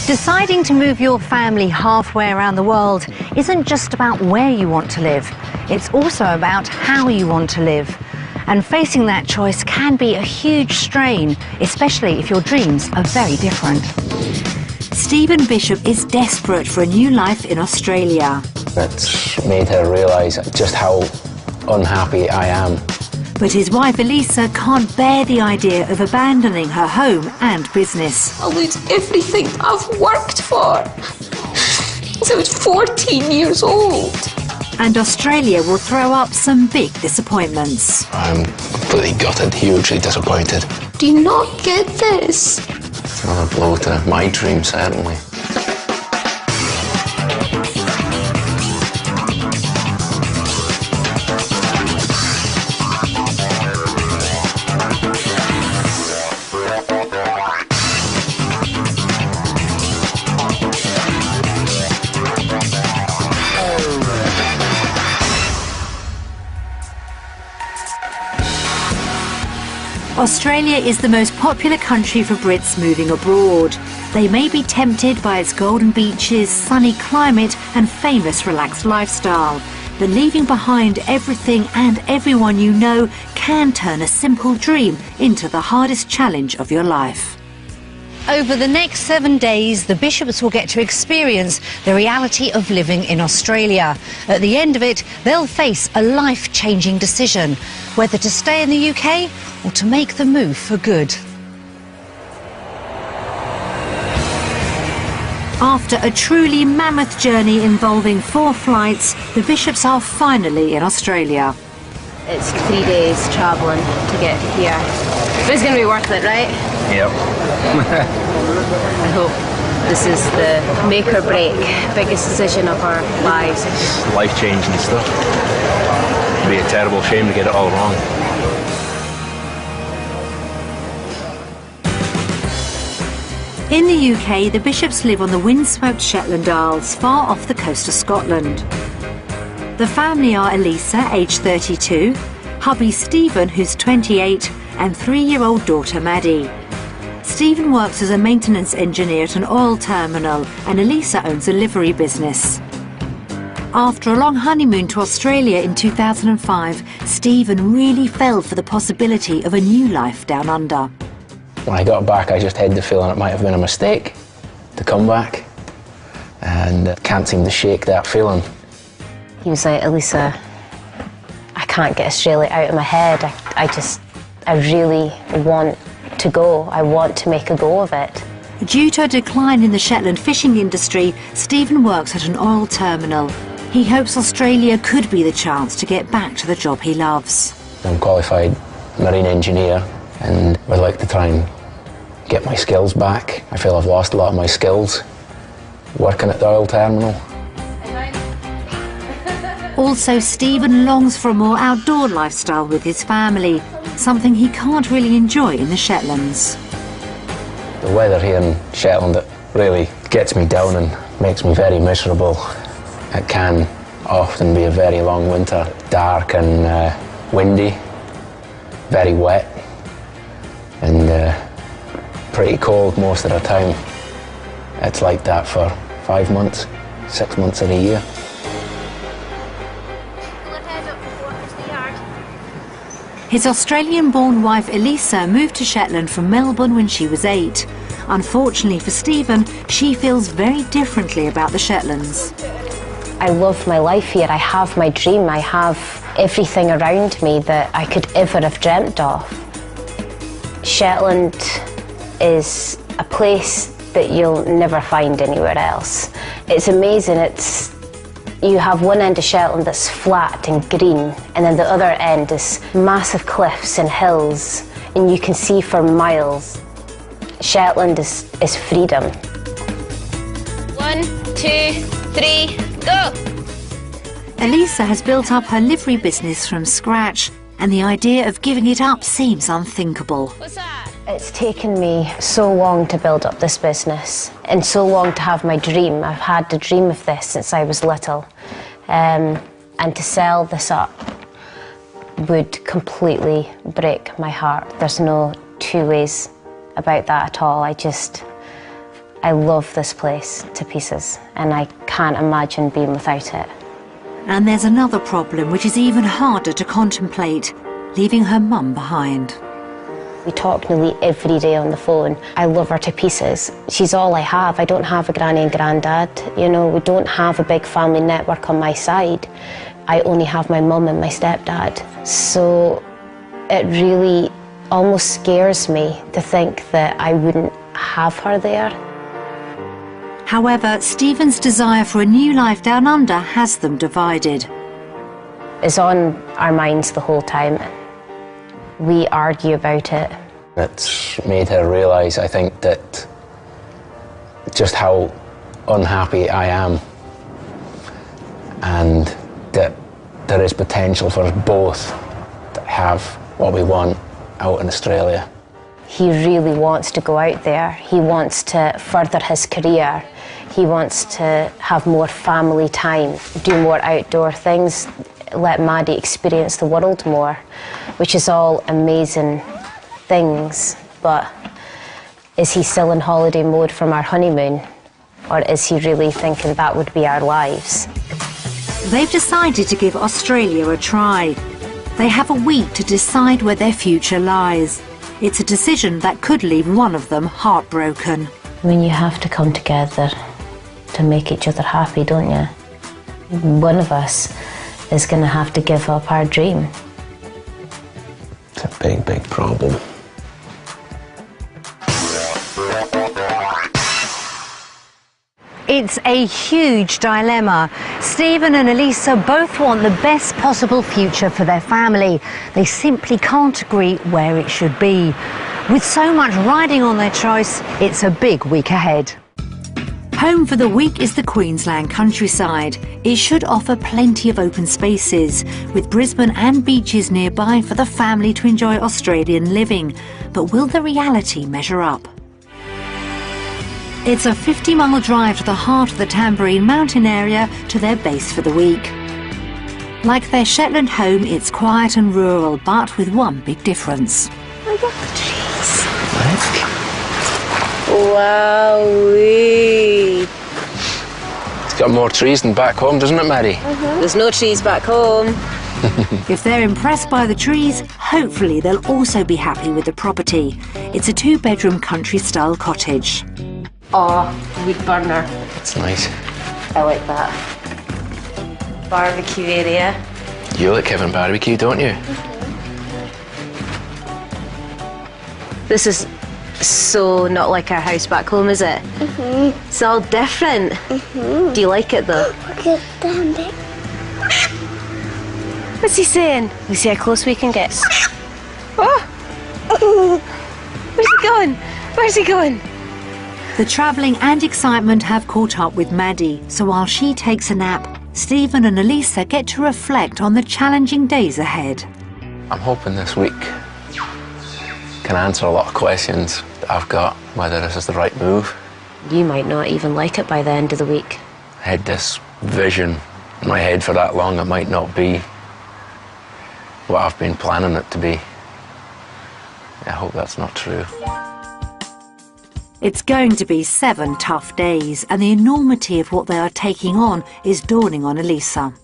Deciding to move your family halfway around the world isn't just about where you want to live, it's also about how you want to live. And facing that choice can be a huge strain, especially if your dreams are very different. Stephen Bishop is desperate for a new life in Australia. It's made her realise just how unhappy I am. But his wife Elisa can't bear the idea of abandoning her home and business. I'll lose everything I've worked for since I was 14 years old. And Australia will throw up some big disappointments. I'm completely gutted, hugely disappointed. Do you not get this? It's another blow to my dream, certainly. Australia is the most popular country for Brits moving abroad. They may be tempted by its golden beaches, sunny climate and famous relaxed lifestyle. But leaving behind everything and everyone you know can turn a simple dream into the hardest challenge of your life. Over the next 7 days, the Bishops will get to experience the reality of living in Australia. At the end of it, they'll face a life-changing decision, whether to stay in the UK or to make the move for good. After a truly mammoth journey involving 4 flights, the Bishops are finally in Australia. It's 3 days travelling to get here. But it's going to be worth it, right? Yep. I hope this is the make or break, biggest decision of our lives. It's life-changing stuff. It'd be a terrible shame to get it all wrong. In the UK, the Bishops live on the windswept Shetland Isles, far off the coast of Scotland. The family are Elisa, aged 32, hubby Stephen, who's 28, and 3-year-old daughter Maddie. Stephen works as a maintenance engineer at an oil terminal, and Elisa owns a livery business. After a long honeymoon to Australia in 2005, Stephen really fell for the possibility of a new life down under. When I got back, I just had the feeling it might have been a mistake to come back, and can't seem to shake that feeling. He was like, Elisa, I can't get Australia out of my head. I really want to go. I want to make a go of it. Due to a decline in the Shetland fishing industry, Stephen works at an oil terminal. He hopes Australia could be the chance to get back to the job he loves. I'm a qualified marine engineer and would like to try and get my skills back. I feel I've lost a lot of my skills working at the oil terminal. Also, Stephen longs for a more outdoor lifestyle with his family, something he can't really enjoy in the Shetlands. The weather here in Shetland, it really gets me down and makes me very miserable. It can often be a very long winter, dark and windy, very wet, and pretty cold most of the time. It's like that for 5 months, 6 months of the year. His Australian-born wife Elisa moved to Shetland from Melbourne when she was 8. Unfortunately for Stephen, she feels very differently about the Shetlands. I love my life here. I have my dream. I have everything around me that I could ever have dreamt of. Shetland is a place that you'll never find anywhere else. It's amazing. You have one end of Shetland that's flat and green, and then the other end is massive cliffs and hills, and you can see for miles. Shetland is freedom. 1, 2, 3, go! Elisa has built up her livery business from scratch, and the idea of giving it up seems unthinkable. What's that? It's taken me so long to build up this business and so long to have my dream. I've had the dream of this since I was little. And to sell this up would completely break my heart. There's no two ways about that at all. I love this place to pieces, and I can't imagine being without it. And there's another problem which is even harder to contemplate, leaving her mum behind. We talk nearly every day on the phone. I love her to pieces. She's all I have. I don't have a granny and granddad. You know, we don't have a big family network on my side. I only have my mum and my stepdad. So it really almost scares me to think that I wouldn't have her there. However, Stephen's desire for a new life down under has them divided. It's on our minds the whole time. We argue about it. It's made her realise, I think, that just how unhappy I am, and that there is potential for us both to have what we want out in Australia. He really wants to go out there. He wants to further his career. He wants to have more family time, do more outdoor things, let Maddie experience the world more, which is all amazing things. But is he still in holiday mode from our honeymoon? Or is he really thinking that would be our lives? They've decided to give Australia a try. They have a week to decide where their future lies. It's a decision that could leave one of them heartbroken. I mean, you have to come together to make each other happy, don't you? One of us is going to have to give up our dream. It's a big, big problem. It's a huge dilemma. Stephen and Elisa both want the best possible future for their family. They simply can't agree where it should be. With so much riding on their choice, it's a big week ahead. Home for the week is the Queensland countryside. It should offer plenty of open spaces, with Brisbane and beaches nearby for the family to enjoy Australian living. But will the reality measure up? It's a 50-mile drive to the heart of the Tamborine Mountain area to their base for the week. Like their Shetland home, it's quiet and rural, but with one big difference. Look at the trees. Wowee. It's got more trees than back home, doesn't it, Maddie? There's no trees back home. If they're impressed by the trees, hopefully they'll also be happy with the property. It's a 2-bedroom country-style cottage. Oh, wood burner. It's nice. I like that. Barbecue area. You like Kevin barbecue, don't you? This is so not like our house back home, is it? It's all different. Do you like it though? What's he saying? We see how close we can get. Oh! Where's he going? Where's he going? The travelling and excitement have caught up with Maddie, so while she takes a nap, Stephen and Elisa get to reflect on the challenging days ahead. I'm hoping this week can answer a lot of questions that I've got, whether this is the right move. You might not even like it by the end of the week. I had this vision in my head for that long, it might not be what I've been planning it to be. I hope that's not true. It's going to be 7 tough days, and the enormity of what they are taking on is dawning on Elisa.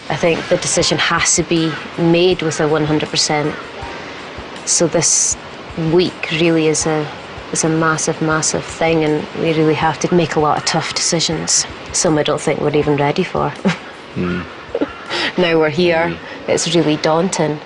I think the decision has to be made with a 100%. So this week really is a massive, massive thing, and we really have to make a lot of tough decisions. Some I don't think we're even ready for. Now we're here, it's really daunting.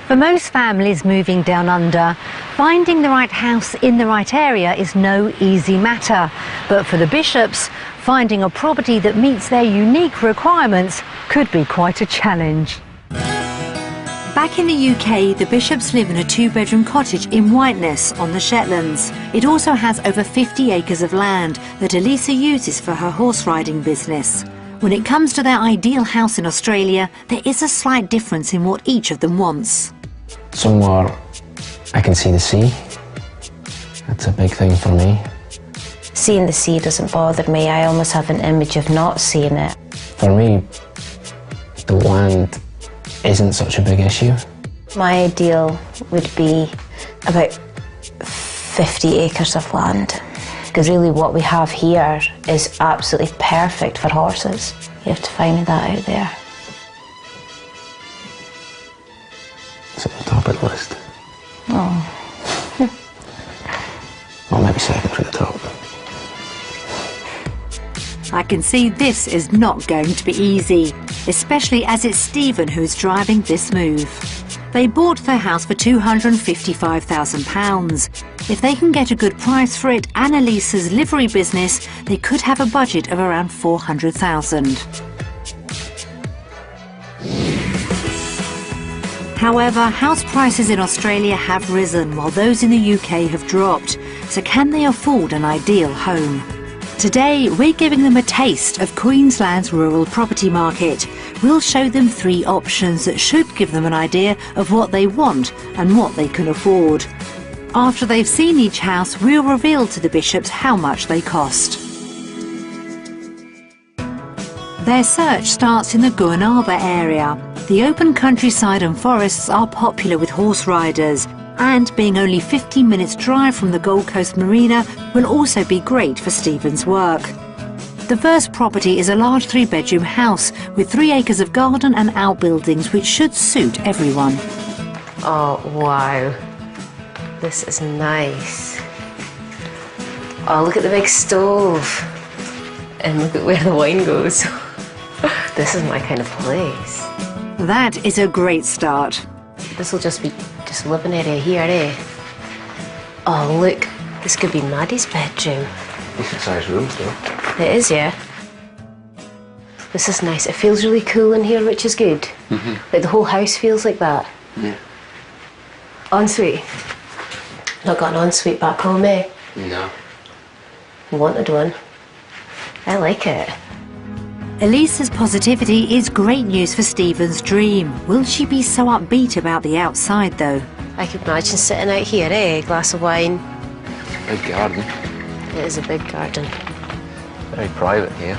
For most families moving down under, finding the right house in the right area is no easy matter. But for the Bishops, finding a property that meets their unique requirements could be quite a challenge. Back in the UK, the Bishops live in a 2-bedroom cottage in Whiteness on the Shetlands. It also has over 50 acres of land that Elisa uses for her horse riding business. When it comes to their ideal house in Australia, there is a slight difference in what each of them wants. Somewhere I can see the sea. That's a big thing for me. Seeing the sea doesn't bother me. I almost have an image of not seeing it. For me, the land isn't such a big issue. My ideal would be about 50 acres of land. Because really what we have here is absolutely perfect for horses. You have to find that out there. It's at the top of the list. Oh. Well, maybe second from the top. I can see this is not going to be easy, especially as it's Stephen who is driving this move. They bought their house for £255,000. If they can get a good price for it and Elisa's livery business, they could have a budget of around £400,000. However, house prices in Australia have risen while those in the UK have dropped. So can they afford an ideal home? Today, we're giving them a taste of Queensland's rural property market. We'll show them 3 options that should give them an idea of what they want and what they can afford. After they've seen each house, we'll reveal to the bishops how much they cost. Their search starts in the Goonaba area. The open countryside and forests are popular with horse riders, and being only 15 minutes drive from the Gold Coast Marina will also be great for Stephen's work. The first property is a large 3-bedroom house with 3 acres of garden and outbuildings which should suit everyone. Oh, wow. This is nice. Oh, look at the big stove. And look at where the wine goes. This is my kind of place. That is a great start. This will just be a living area here, eh? Oh, look. This could be Maddie's bedroom. Decent sized room, though. It is, yeah. This is nice. It feels really cool in here, which is good. Mm-hmm. Like the whole house feels like that. Yeah. Ensuite. Not got an ensuite back home, eh? No. Wanted one. I like it. Elisa's positivity is great news for Stephen's dream. Will she be so upbeat about the outside, though? I could imagine sitting out here, eh? A glass of wine. Big garden. It is a big garden. Very private here.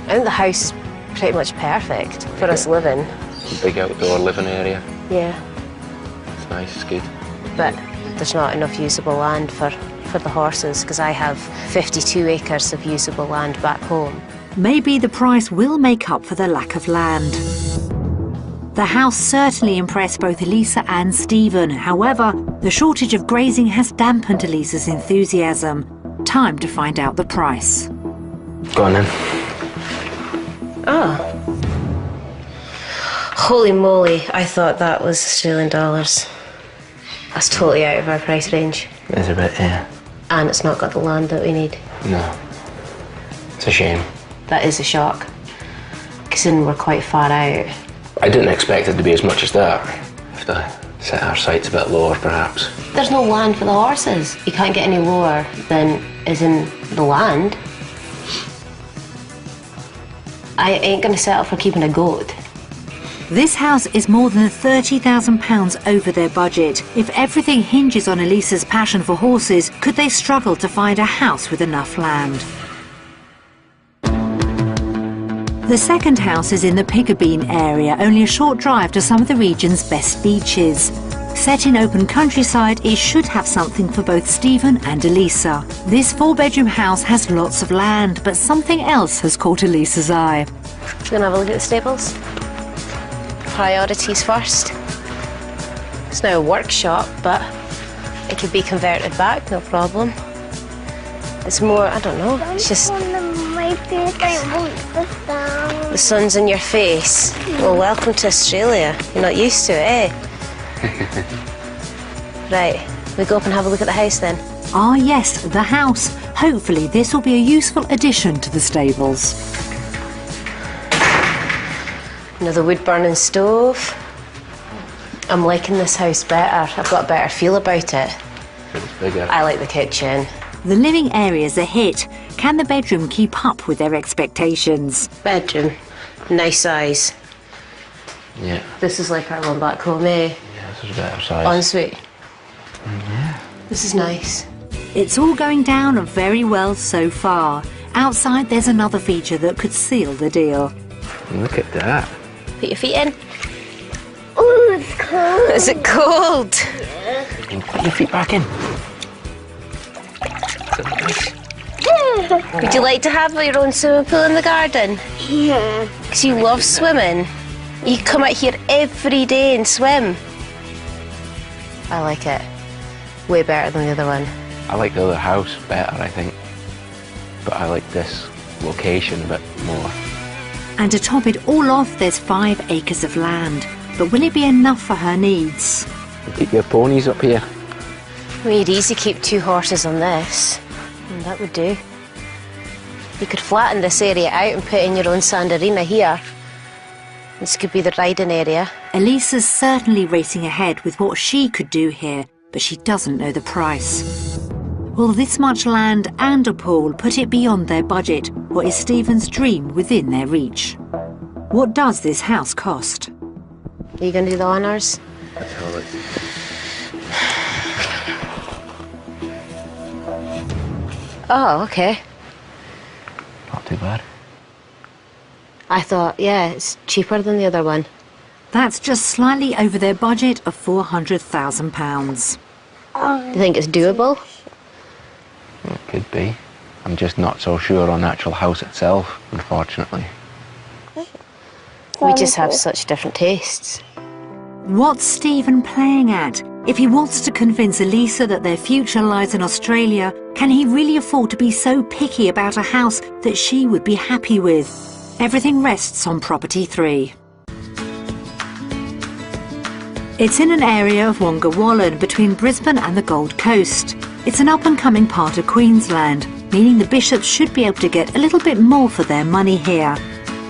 I think the house is pretty much perfect for us living. Big outdoor living area. Yeah. It's nice, it's good. But there's not enough usable land for the horses, because I have 52 acres of usable land back home. Maybe the price will make up for the lack of land. The house certainly impressed both Elisa and Stephen. However, the shortage of grazing has dampened Elisa's enthusiasm. Time to find out the price. Go on then. Oh. Holy moly, I thought that was Australian dollars. That's totally out of our price range. It's a bit, yeah. And it's not got the land that we need. No. It's a shame. That is a shock, considering we're quite far out. I didn't expect it to be as much as that. Have to set our sights a bit lower, perhaps. There's no land for the horses. You can't get any lower than is in the land. I ain't going to settle for keeping a goat. This house is more than £30,000 over their budget. If everything hinges on Elisa's passion for horses, could they struggle to find a house with enough land? The second house is in the Piggabeen area, only a short drive to some of the region's best beaches. Set in open countryside, it should have something for both Stephen and Elisa. This 4-bedroom house has lots of land, but something else has caught Elisa's eye. We're going to have a look at the stables. Priorities first. It's now a workshop, but it could be converted back, no problem. It's more, I don't know, it's just... The sun's in your face. Well, welcome to Australia. You're not used to it, eh? Right, we go up and have a look at the house then. Ah yes, the house. Hopefully this will be a useful addition to the stables. Another wood-burning stove. I'm liking this house better. I've got a better feel about it. It's bigger. I like the kitchen. The living area's a hit. Can the bedroom keep up with their expectations? Bedroom, nice size. Yeah. This is like our one back home, eh? Yeah, this is a better size. Ensuite. Yeah. This is nice. It's all going down very well so far. Outside there's another feature that could seal the deal. Look at that. Put your feet in. Oh, it's Is it cold? Put your feet back in. Would you like to have your own swimming pool in the garden? Yeah. Because you love swimming. You come out here every day and swim. I like it. Way better than the other one. I like the other house better, I think. But I like this location a bit more. And to top it all off, there's 5 acres of land. But will it be enough for her needs? Keep your ponies up here. We'd easy keep 2 horses on this. And that would do. You could flatten this area out and put in your own sand arena here. This could be the riding area. Elisa's certainly racing ahead with what she could do here, but she doesn't know the price. Will this much land and a pool put it beyond their budget, or is Stephen's dream within their reach? What does this house cost? Are you going to do the honours? Let's have a look. Oh, okay. Not too bad. I thought, yeah, it's cheaper than the other one. That's just slightly over their budget of £400,000. Do you think it's doable? It could be. I'm just not so sure on the actual house itself, unfortunately. We just have such different tastes. What's Stephen playing at? If he wants to convince Elisa that their future lies in Australia, can he really afford to be so picky about a house that she would be happy with? Everything rests on property 3. It's in an area of Wonga Wallen between Brisbane and the Gold Coast. It's an up-and-coming part of Queensland, meaning the bishops should be able to get a little bit more for their money here.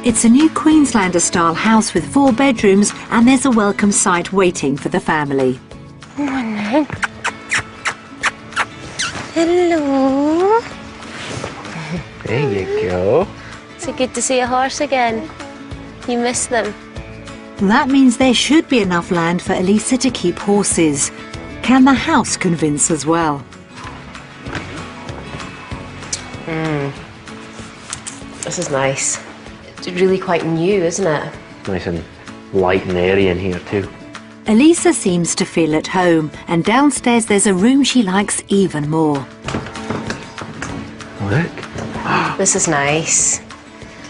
It's a new Queenslander-style house with 4 bedrooms, and there's a welcome site waiting for the family. Hello. There you go. Is it good to see a horse again? You miss them. That means there should be enough land for Elisa to keep horses. Can the house convince as well? This is nice. It's really quite new, isn't it? Nice and light and airy in here too. Elisa seems to feel at home, and downstairs there's a room she likes even more. Look. This is nice.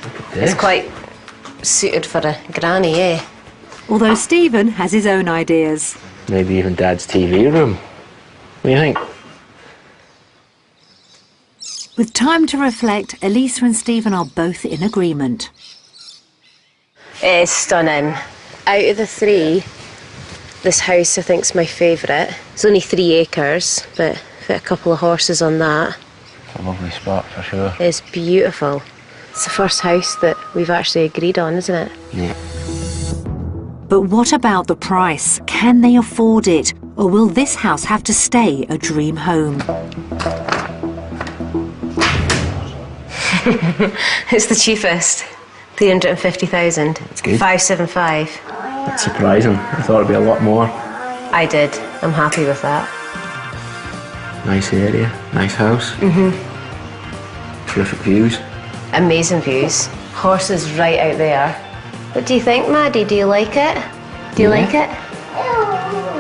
Look at this. It's quite suited for a granny, eh? Although Stephen has his own ideas. Maybe even Dad's TV room. What do you think? With time to reflect, Elisa and Stephen are both in agreement. It is stunning. Out of the 3, this house I think is my favourite. It's only 3 acres, but fit a couple of horses on that. It's a lovely spot for sure. It's beautiful. It's the first house that we've actually agreed on, isn't it? Yeah. But what about the price? Can they afford it? Or will this house have to stay a dream home? It's the cheapest. 350,000. That's good. 575. That's surprising. I thought it'd be a lot more. I did. I'm happy with that. Nice area, nice house. Terrific views. Amazing views. Horses right out there. What do you think, Maddie? Do you like it? Do you like it?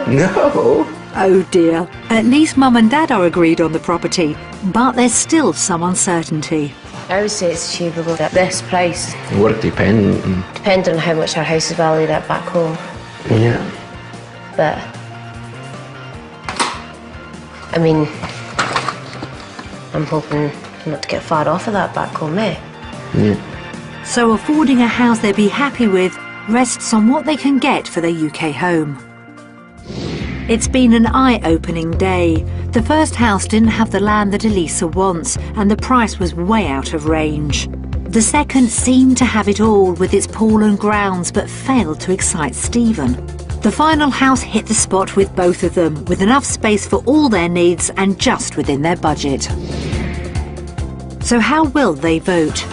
No. Oh dear. At least Mum and Dad are agreed on the property, but there's still some uncertainty. I would say it's achievable at this price, It would depend. depending on how much our house is valued at back home. Yeah. But I mean, I'm hoping not to get far off of that back home, eh? Yeah. So affording a house they'd be happy with rests on what they can get for their UK home. It's been an eye-opening day. The first house didn't have the land that Elisa wants, and the price was way out of range. The second seemed to have it all with its pool and grounds, but failed to excite Stephen. The final house hit the spot with both of them, with enough space for all their needs and just within their budget. So how will they vote?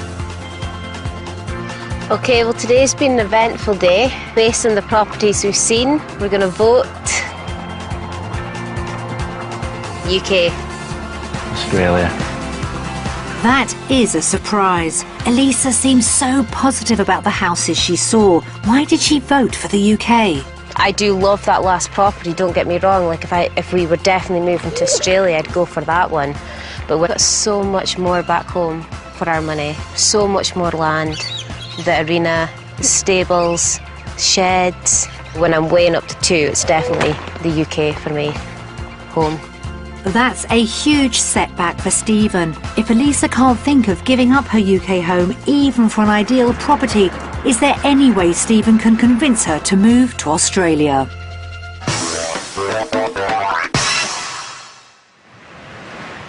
Okay, well today's been an eventful day. Based on the properties we've seen, we're going to vote UK. Australia. That is a surprise. Elisa seems so positive about the houses she saw. Why did she vote for the UK? I do love that last property, don't get me wrong. Like if we were definitely moving to Australia, I'd go for that one. But we've got so much more back home for our money. So much more land, the arena, the stables, sheds. When I'm weighing up to two, it's definitely the UK for me, home. That's a huge setback for Stephen. If Elisa can't think of giving up her UK home, even for an ideal property, is there any way Stephen can convince her to move to Australia?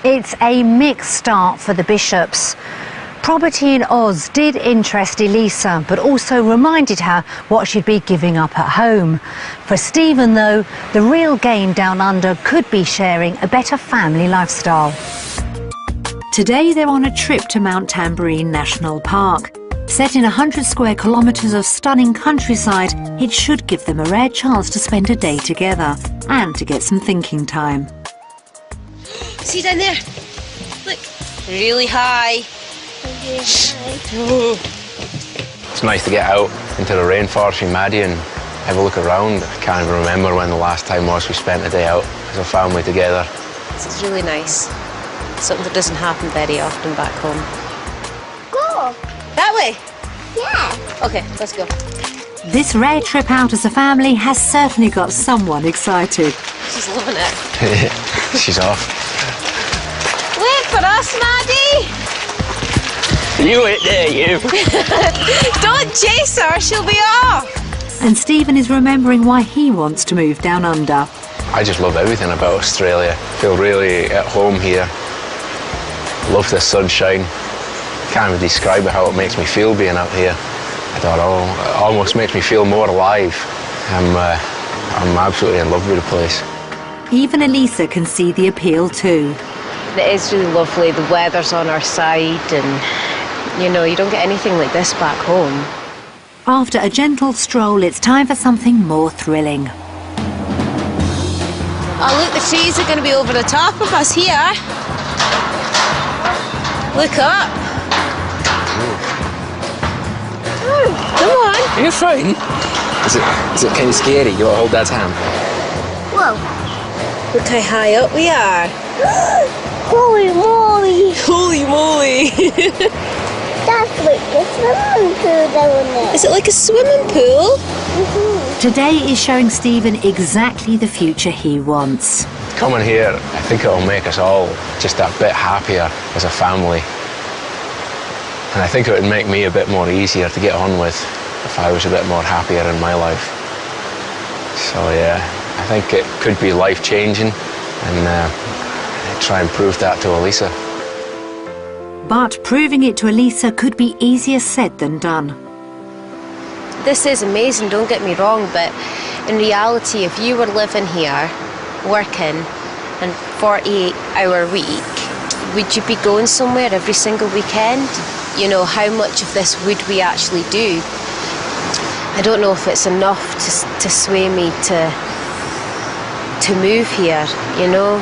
It's a mixed start for the Bishops. Property in Oz did interest Elisa, but also reminded her what she'd be giving up at home. For Stephen, though, the real gain down under could be sharing a better family lifestyle. Today they're on a trip to Mount Tamborine National Park. Set in 100 square kilometres of stunning countryside, it should give them a rare chance to spend a day together and to get some thinking time. See down there? Look, really high. It's nice to get out into the rainforest in Maddie and have a look around. I can't even remember when the last time was we spent a day out as a family together. This is really nice. Something that doesn't happen very often back home. Go! That way? Yeah. Okay, let's go. This rare trip out as a family has certainly got someone excited. She's loving it. She's off. Wait for us, Maddie! You wait there, you. Don't chase her, she'll be off. And Stephen is remembering why he wants to move down under. I just love everything about Australia. Feel really at home here. Love the sunshine. Can't even describe how it makes me feel being out here. I don't know, it almost makes me feel more alive. I'm absolutely in love with the place. Even Elisa can see the appeal too. It is really lovely, the weather's on our side and, you know, you don't get anything like this back home. After a gentle stroll, it's time for something more thrilling. Oh look, the trees are going to be over the top of us here. Look up. Come on. Are you frightened? Is it kind of scary? You want to hold Dad's hand? Whoa. Look how high up we are. Holy moly. Holy moly. That's like a swimming pool down there. Is it like a swimming pool? Today is showing Stephen exactly the future he wants. Coming here, I think it'll make us all just a bit happier as a family. And I think it would make me a bit more easier to get on with if I was a bit more happier in my life. So yeah, I think it could be life-changing, and I'd try and prove that to Elisa. But proving it to Elisa could be easier said than done. This is amazing, don't get me wrong, but in reality, if you were living here, working, and 48-hour week, would you be going somewhere every single weekend? You know, how much of this would we actually do? I don't know if it's enough to sway me to move here, you know,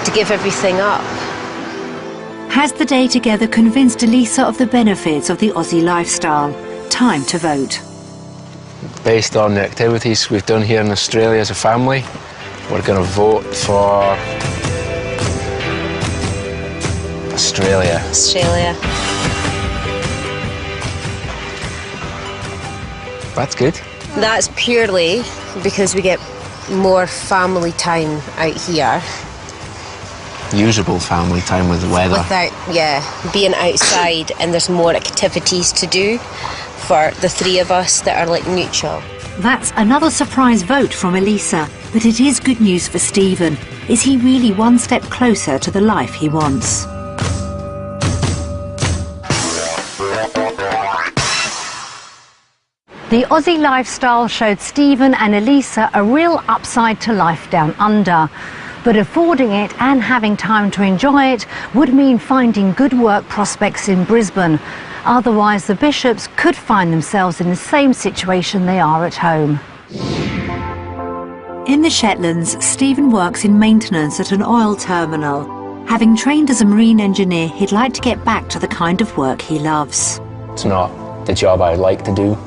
to give everything up. Has the day together convinced Elisa of the benefits of the Aussie lifestyle? Time to vote. Based on the activities we've done here in Australia as a family, we're going to vote for Australia. Australia. That's good. That's purely because we get more family time out here. Usable family time with the weather. Without, being outside, and there's more activities to do for the three of us that are like mutual. That's another surprise vote from Elisa, but it is good news for Stephen. Is he really one step closer to the life he wants? The Aussie lifestyle showed Stephen and Elisa a real upside to life down under. But affording it and having time to enjoy it would mean finding good work prospects in Brisbane. Otherwise, the Bishops could find themselves in the same situation they are at home. In the Shetlands, Stephen works in maintenance at an oil terminal. Having trained as a marine engineer, he'd like to get back to the kind of work he loves. It's not the job I'd like to do.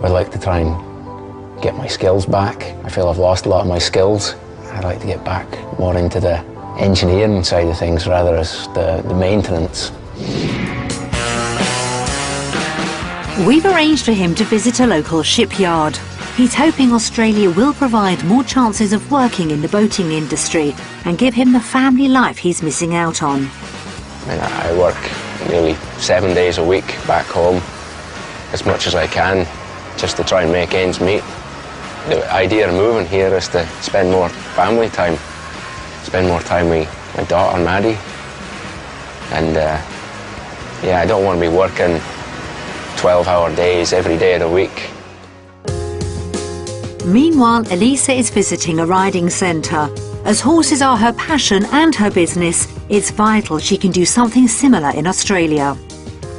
I'd like to try and get my skills back. I feel I've lost a lot of my skills. I'd like to get back more into the engineering side of things rather as the maintenance. We've arranged for him to visit a local shipyard. He's hoping Australia will provide more chances of working in the boating industry and give him the family life he's missing out on. I work nearly 7 days a week back home, as much as I can, just to try and make ends meet. The idea of moving here is to spend more family time, spend more time with my daughter Maddie, and yeah, I don't want to be working 12-hour days every day of the week. Meanwhile, Elisa is visiting a riding centre. As horses are her passion and her business, it's vital she can do something similar in Australia.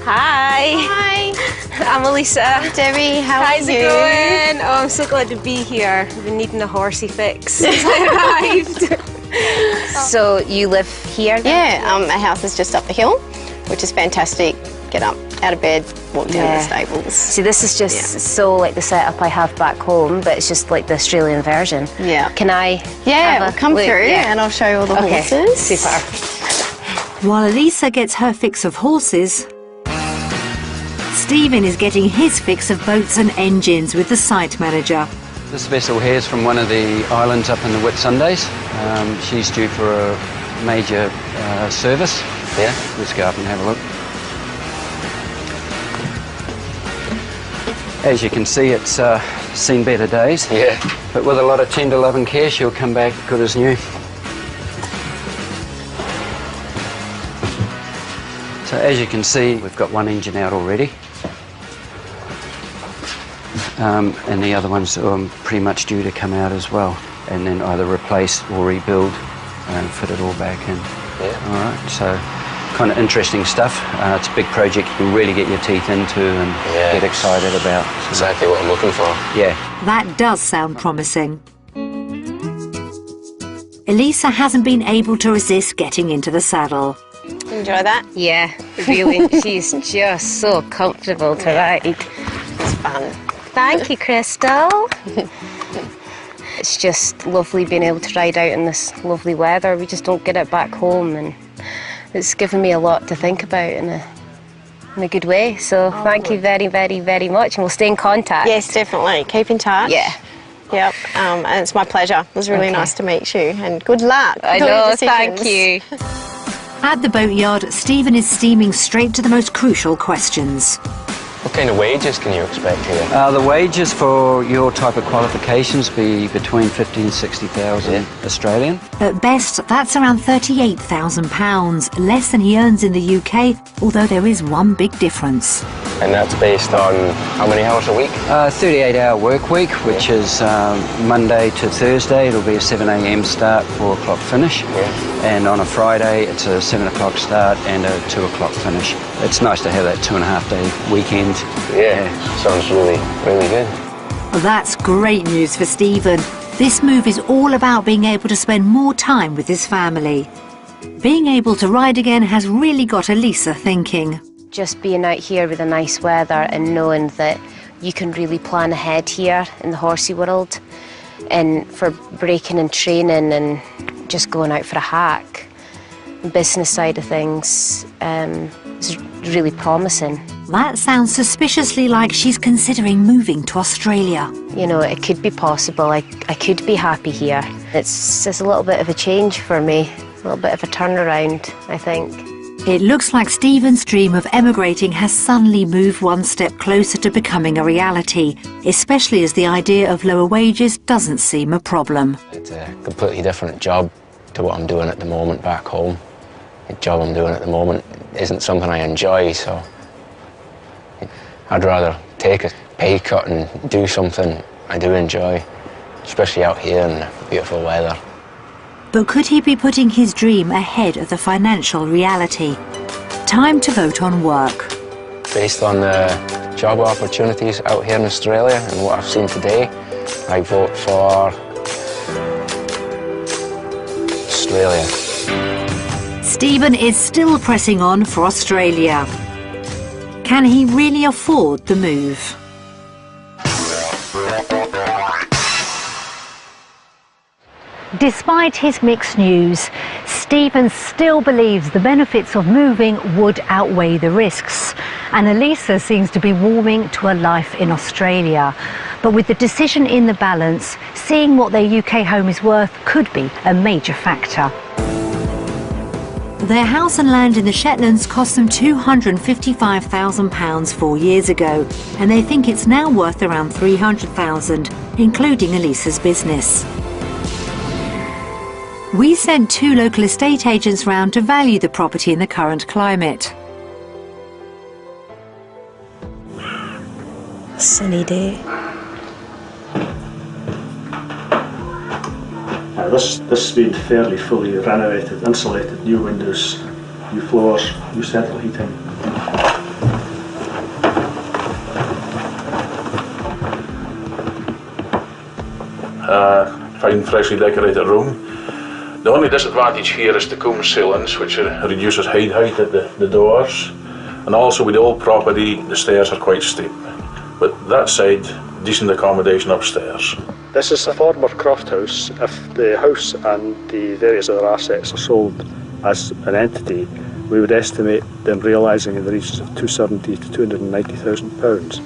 Hi. Hi. I'm Elisa. I'm Debbie. How's it going? Oh, I'm so glad to be here. I've been needing a horsey fix since I arrived. So you live here then? Yeah, our house is just up the hill, which is fantastic. Get up, out of bed, walk down to the stables. See, this is just so like the setup I have back home, but it's just like the Australian version. Yeah. Can I we'll come through and I'll show you all the horses. Super. While Elisa gets her fix of horses, Stephen is getting his fix of boats and engines with the site manager. This vessel here is from one of the islands up in the Whitsundays. She's due for a major service. Yeah, let's go up and have a look. As you can see, it's seen better days. Yeah. But with a lot of tender love and care, she'll come back good as new. So as you can see, we've got one engine out already. And the other one's pretty much due to come out as well. And then either replace or rebuild and fit it all back in. Yeah. All right, so kind of interesting stuff. It's a big project you can really get your teeth into and get excited about. So. Exactly what I'm looking for. Yeah. That does sound promising. Elisa hasn't been able to resist getting into the saddle. Enjoy that? Yeah, really. She's just so comfortable to ride. It's fun. Thank you, Crystal. It's just lovely being able to ride out in this lovely weather. We just don't get it back home, and it's given me a lot to think about in a good way. So thank you very, very, very much, and we'll stay in contact. Yes, definitely. Keep in touch. Yeah. Yep, and it's my pleasure. It was really nice to meet you, and good luck. I know, thank you. At the boatyard, Stephen is steaming straight to the most crucial questions. What kind of wages can you expect here? The wages for your type of qualifications be between 50 and 60,000 Australian. At best, that's around £38,000, less than he earns in the UK, although there is one big difference. And that's based on how many hours a week? 38-hour work week, which is Monday to Thursday. It'll be a 7 a.m. start, 4 o'clock finish. Yeah. And on a Friday, it's a 7 o'clock start and a 2 o'clock finish. It's nice to have that 2.5 day weekend. Yeah, sounds really, really good. Well, that's great news for Stephen. This move is all about being able to spend more time with his family. Being able to ride again has really got Elisa thinking. Just being out here with the nice weather and knowing that you can really plan ahead here in the horsey world, and for breaking and training and just going out for a hack, business side of things is really promising. That sounds suspiciously like she's considering moving to Australia. You know, it could be possible. I could be happy here. It's a little bit of a change for me, a little bit of a turnaround, I think. It looks like Stephen's dream of emigrating has suddenly moved one step closer to becoming a reality, especially as the idea of lower wages doesn't seem a problem. It's a completely different job to what I'm doing at the moment back home. The job I'm doing at the moment isn't something I enjoy, so I'd rather take a pay cut and do something I do enjoy, especially out here in the beautiful weather. But could he be putting his dream ahead of the financial reality? Time to vote on work. Based on the job opportunities out here in Australia and what I've seen today, I vote for Australia. Stephen is still pressing on for Australia. Can he really afford the move? Despite his mixed news, Stephen still believes the benefits of moving would outweigh the risks. And Elisa seems to be warming to a life in Australia. But with the decision in the balance, seeing what their UK home is worth could be a major factor. Their house and land in the Shetlands cost them £255,000 4 years ago, and they think it's now worth around £300,000, including Elisa's business. We sent 2 local estate agents round to value the property in the current climate. Sunny day. This has been fairly fully renovated, insulated, new windows, new floors, new central heating. Fine, freshly decorated room. The only disadvantage here is the comb ceilings, which reduces height at the doors. And also with the old property, the stairs are quite steep. But that said, decent accommodation upstairs. This is a former croft house. If the house and the various other assets are sold as an entity, we would estimate them realising in the regions of £270,000 to £290,000.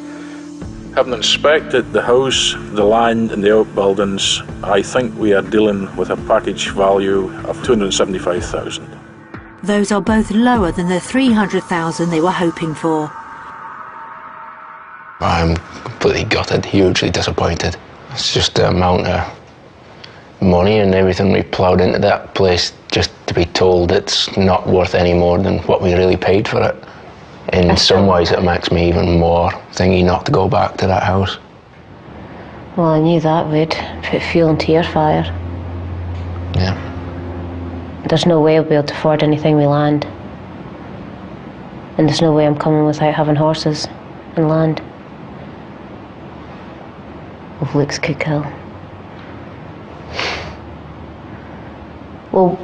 Having inspected the house, the land and the outbuildings, I think we are dealing with a package value of £275,000. Those are both lower than the £300,000 they were hoping for. I'm completely gutted, hugely disappointed. It's just the amount of money and everything we ploughed into that place just to be told it's not worth any more than what we really paid for it. In some ways it makes me even more thingy not to go back to that house. Well, I knew that would put fuel into your fire. Yeah. There's no way I'll be able to afford anything we land. And there's no way I'm coming without having horses and land. Of Luke's could kill. Well,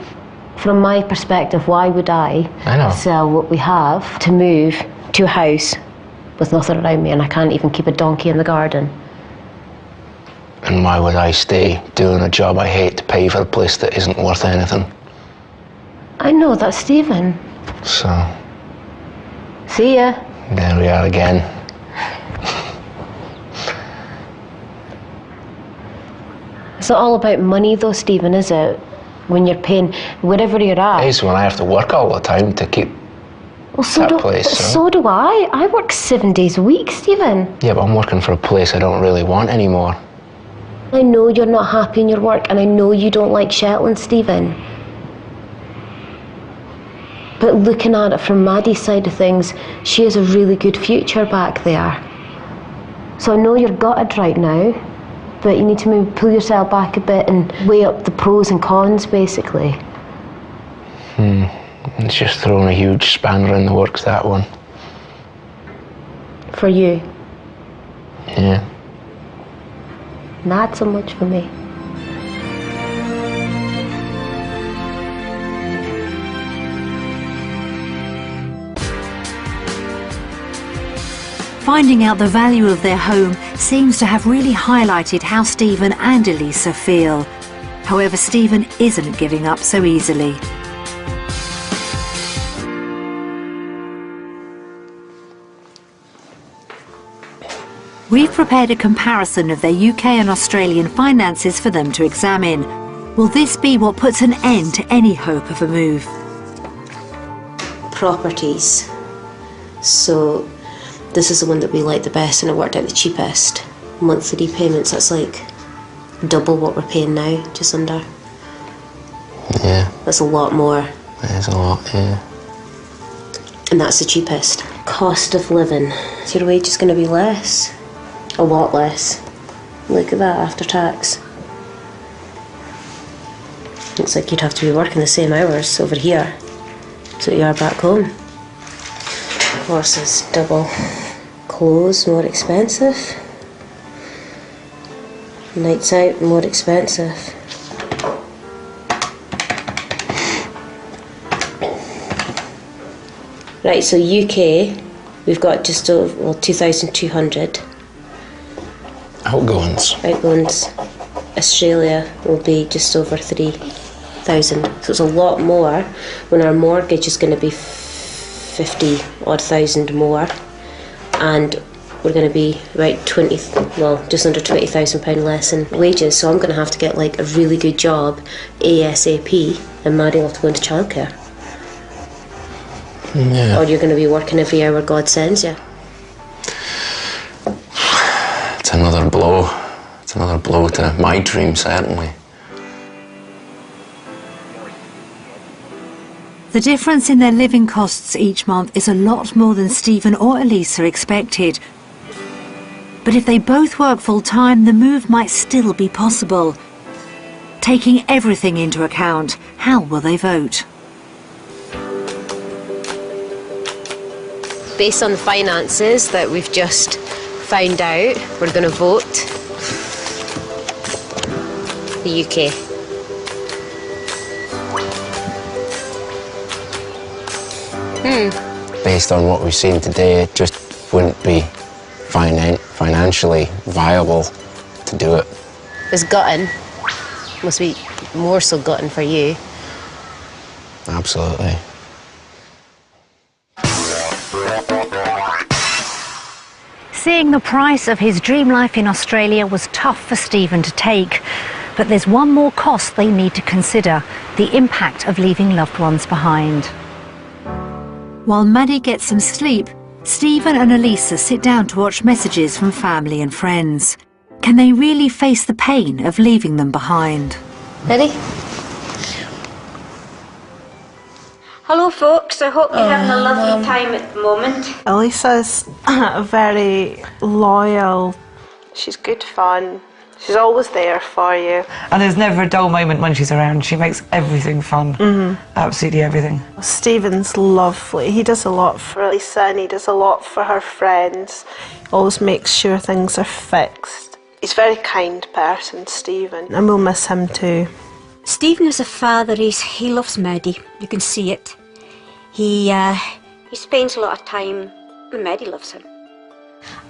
from my perspective, why would I sell what we have to move to a house with nothing around me and I can't even keep a donkey in the garden? And why would I stay doing a job I hate to pay for a place that isn't worth anything? I know, that's Stephen. So... See ya. There we are again. It's not all about money though, Stephen, is it? When you're paying, wherever you're at. It is when I have to work all the time to keep that place. So do I. I work 7 days a week, Stephen. Yeah, but I'm working for a place I don't really want anymore. I know you're not happy in your work, and I know you don't like Shetland, Stephen. But looking at it from Maddie's side of things, she has a really good future back there. So I know you're gutted right now, but you need to maybe pull yourself back a bit and weigh up the pros and cons, basically. It's just throwing a huge spanner in the works, that one. For you? Yeah. Not so much for me. Finding out the value of their home seems to have really highlighted how Stephen and Elisa feel. However, Stephen isn't giving up so easily. We've prepared a comparison of their UK and Australian finances for them to examine. Will this be what puts an end to any hope of a move? Properties. So this is the one that we like the best and it worked out the cheapest. Monthly payments, that's like double what we're paying now, just under. Yeah. That's a lot more. It is a lot, yeah. And that's the cheapest. Cost of living. Is your wages going to be less? A lot less. Look at that after tax. Looks like you'd have to be working the same hours over here so you are back home. Horses, double. Clothes, more expensive. Nights out, more expensive. Right, so UK, we've got just over 2,200. Outgoings. Outgoings. Australia will be just over 3,000. So it's a lot more when our mortgage is going to be 50 odd thousand more, and we're going to be about just under £20,000 less in wages. So I'm going to have to get like a really good job ASAP, and Maddie will have to go into childcare. Yeah. Or you're going to be working every hour God sends you. It's another blow. It's another blow to my dream, certainly. The difference in their living costs each month is a lot more than Stephen or Elisa expected. But if they both work full-time, the move might still be possible. Taking everything into account, how will they vote? Based on the finances that we've just found out, we're going to vote the UK. Based on what we've seen today, it just wouldn't be financially viable to do it. It's gutting. Must be more so gutting for you. Absolutely. Seeing the price of his dream life in Australia was tough for Stephen to take. But there's one more cost they need to consider: the impact of leaving loved ones behind. While Maddie gets some sleep, Stephen and Elisa sit down to watch messages from family and friends. Can they really face the pain of leaving them behind? Ready? Hello folks, I hope you're having a lovely time at the moment. Elisa's very loyal. She's good fun. She's always there for you. And there's never a dull moment when she's around. She makes everything fun. Absolutely everything. Stephen's lovely. He does a lot for Elisa and he does a lot for her friends. Always makes sure things are fixed. He's a very kind person, Stephen, and we'll miss him too. Stephen is a father. He loves Maddie. You can see it. He spends a lot of time, and Maddie loves him.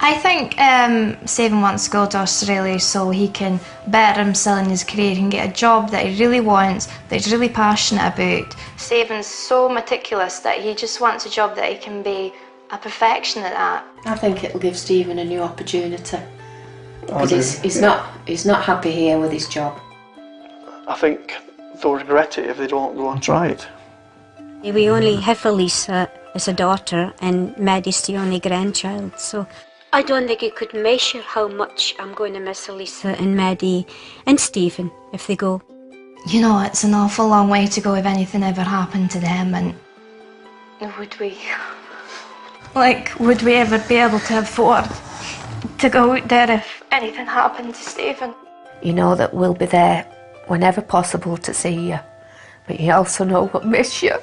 I think Stephen wants to go to Australia so he can better himself in his career. He can get a job that he really wants, that he's really passionate about. Stephen's so meticulous that he just wants a job that he can be a perfectionist at. I think it'll give Stephen a new opportunity. Because he's not happy here with his job. I think they'll regret it if they don't go and try it. We only have Elisa as a daughter and Maddie's the only grandchild, so I don't think you could measure how much I'm going to miss Elisa and Maddie and Stephen if they go. You know, it's an awful long way to go if anything ever happened to them, and would we ever be able to afford to go out there if anything happened to Stephen? You know that we'll be there whenever possible to see you, but you also know we'll miss you.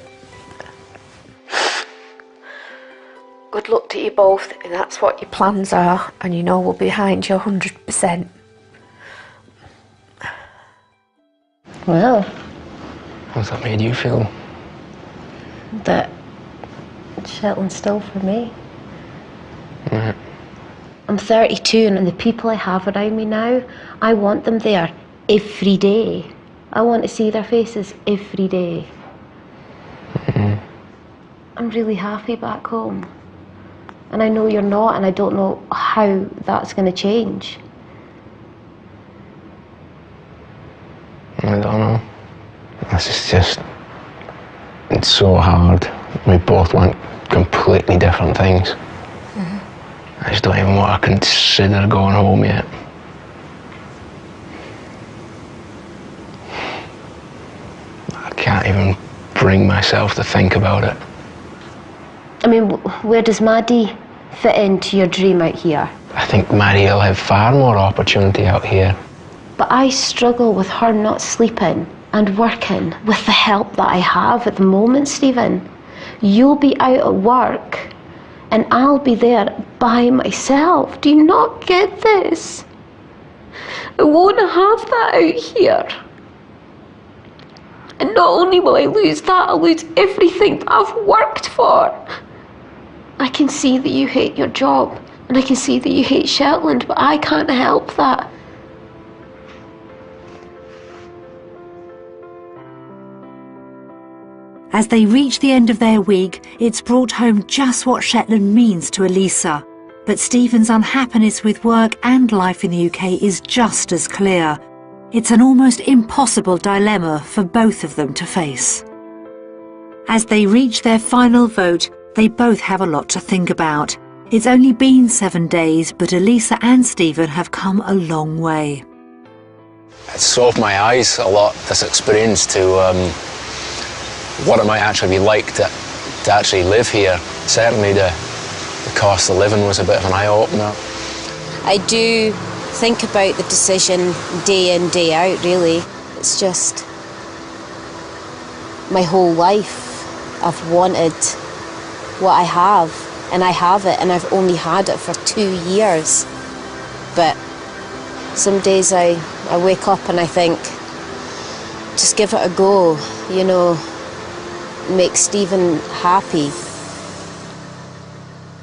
Good luck to you both, and that's what your plans are, and you know we'll be behind you 100%. Well, How's that made you feel? that Shetland's still for me. Right. I'm 32 and the people I have around me now, I want them there every day. I want to see their faces every day. I'm really happy back home. And I know you're not, and I don't know how that's going to change. I don't know. This is just... It's so hard. We both want completely different things. I just don't even want to consider going home yet. I can't even bring myself to think about it. I mean, where does Maddie fit into your dream out here? I think Maddie will have far more opportunity out here. But I struggle with her not sleeping and working with the help that I have at the moment, Stephen. You'll be out at work and I'll be there by myself. Do you not get this? I won't have that out here. And not only will I lose that, I'll lose everything that I've worked for. I can see that you hate your job, and I can see that you hate Shetland, but I can't help that. As they reach the end of their week, it's brought home just what Shetland means to Elisa. But Stephen's unhappiness with work and life in the UK is just as clear. It's an almost impossible dilemma for both of them to face. As they reach their final vote, they both have a lot to think about. It's only been 7 days, but Elisa and Stephen have come a long way. It's opened my eyes a lot, this experience, to what it might actually be like to actually live here. Certainly the cost of living was a bit of an eye-opener. I do think about the decision day in, day out, really. It's just my whole life. I've wanted what I have, and I have it, and I've only had it for 2 years. But some days I wake up and I think, just give it a go, you know, make Stephen happy.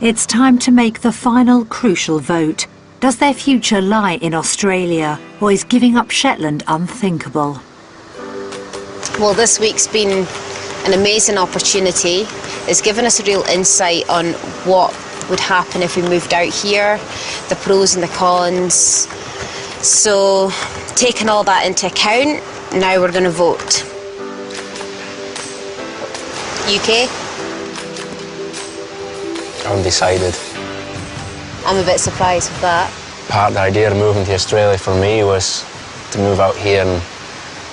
It's time to make the final crucial vote. Does their future lie in Australia, or is giving up Shetland unthinkable? Well, this week's been an amazing opportunity. It's given us a real insight on what would happen if we moved out here, the pros and the cons. So, taking all that into account, now we're going to vote. UK? Undecided. I'm a bit surprised with that. Part of the idea of moving to Australia for me was to move out here and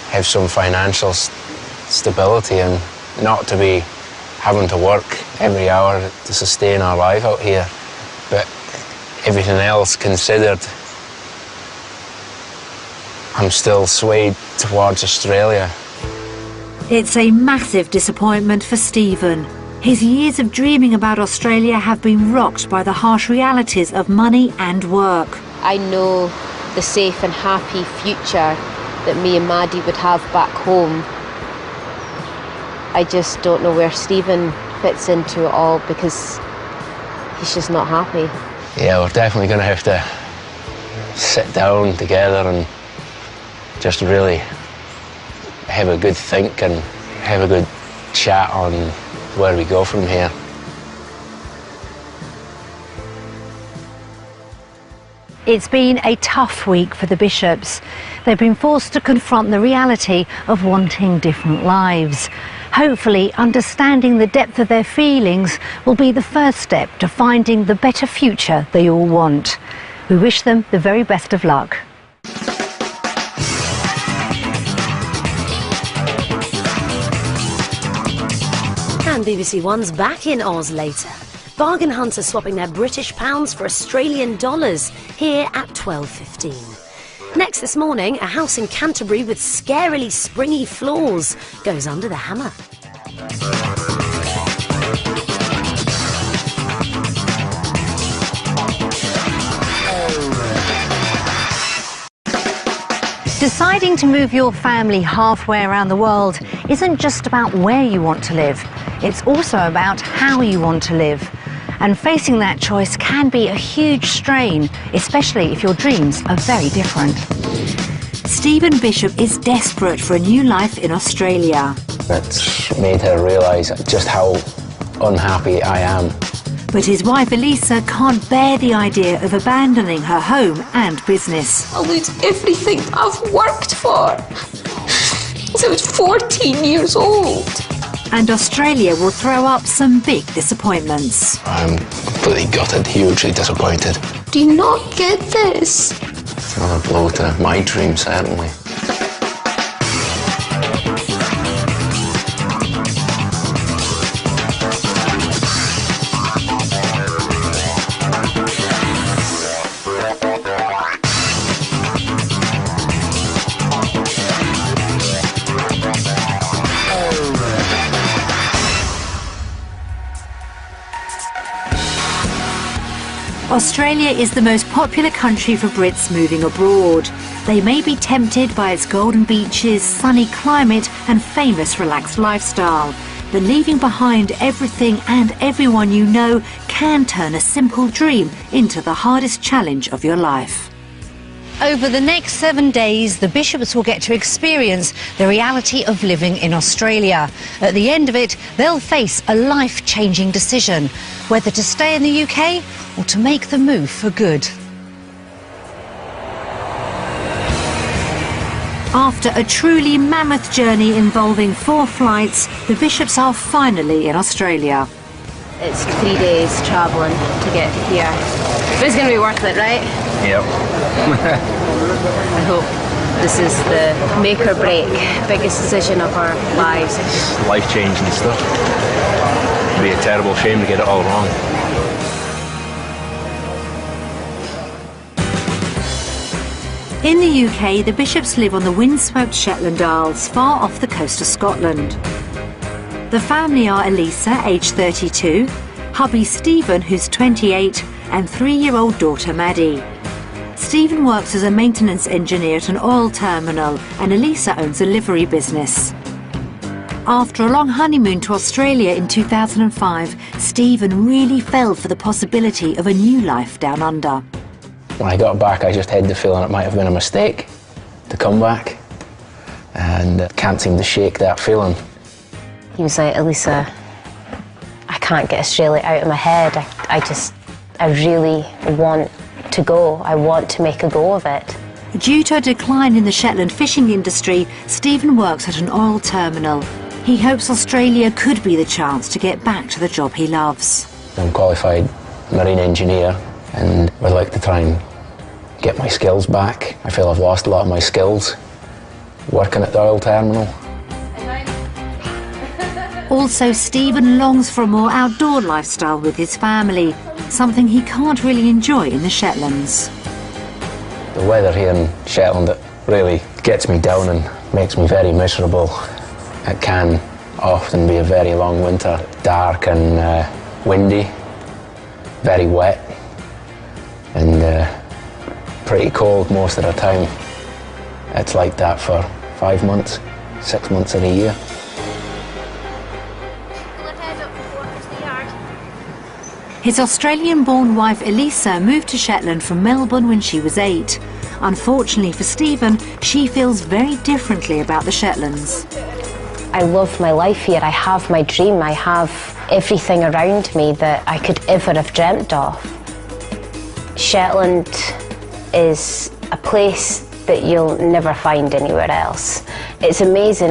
have some financial stability and not to be having to work every hour to sustain our life out here. But everything else considered, I'm still swayed towards Australia. It's a massive disappointment for Stephen. His years of dreaming about Australia have been rocked by the harsh realities of money and work. I know the safe and happy future that me and Maddie would have back home. I just don't know where Stephen fits into it all because he's just not happy. Yeah, we're definitely going to have to sit down together and just really have a good think and have a good chat on where we go from here. It's been a tough week for the bishops. They've been forced to confront the reality of wanting different lives. Hopefully, understanding the depth of their feelings will be the first step to finding the better future they all want. We wish them the very best of luck. And BBC One's back in Oz later. Bargain hunters swapping their British pounds for Australian dollars here at 12:15. Next this morning, a house in Canterbury with scarily springy floors goes under the hammer. Deciding to move your family halfway around the world isn't just about where you want to live. It's also about how you want to live. And facing that choice can be a huge strain, especially if your dreams are very different. Stephen Bishop is desperate for a new life in Australia. It's made her realise just how unhappy I am. But his wife Elisa can't bear the idea of abandoning her home and business. I'll lose everything I've worked for since I was 14 years old. And Australia will throw up some big disappointments. I'm completely gutted, hugely disappointed. Do you not get this? It's another blow to my dream, certainly. Australia is the most popular country for Brits moving abroad. They may be tempted by its golden beaches, sunny climate and famous relaxed lifestyle. But leaving behind everything and everyone you know can turn a simple dream into the hardest challenge of your life. Over the next 7 days, the bishops will get to experience the reality of living in Australia. At the end of it, they'll face a life-changing decision, whether to stay in the UK or to make the move for good. After a truly mammoth journey involving 4 flights, the bishops are finally in Australia. It's 3 days travelling to get here. But it's going to be worth it, right? Yep. I hope this is the make or break, biggest decision of our lives. It's life-changing stuff. It'd be a terrible shame to get it all wrong. In the UK, the bishops live on the windswept Shetland Isles, far off the coast of Scotland. The family are Elisa, aged 32, hubby Stephen, who's 28, and 3-year-old daughter Maddie. Stephen works as a maintenance engineer at an oil terminal, and Elisa owns a livery business. After a long honeymoon to Australia in 2005, Stephen really fell for the possibility of a new life down under. When I got back, I just had the feeling it might have been a mistake to come back, and can't seem to shake that feeling. He was like, Elisa, I can't get Australia out of my head. I really want to go. I want to make a go of it. Due to a decline in the Shetland fishing industry, Stephen works at an oil terminal. He hopes Australia could be the chance to get back to the job he loves. I'm a qualified marine engineer, and I'd like to try and get my skills back. I feel I've lost a lot of my skills working at the oil terminal. Also, Stephen longs for a more outdoor lifestyle with his family, something he can't really enjoy in the Shetlands. The weather here in Shetland, it really gets me down and makes me very miserable. It can often be a very long winter, dark and windy, very wet, and pretty cold most of the time. It's like that for 5 months, 6 months of the year. His Australian-born wife Elisa moved to Shetland from Melbourne when she was 8. Unfortunately for Stephen, she feels very differently about the Shetlands. I love my life here. I have my dream. I have everything around me that I could ever have dreamt of. Shetland is a place that you'll never find anywhere else. It's amazing.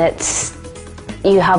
You have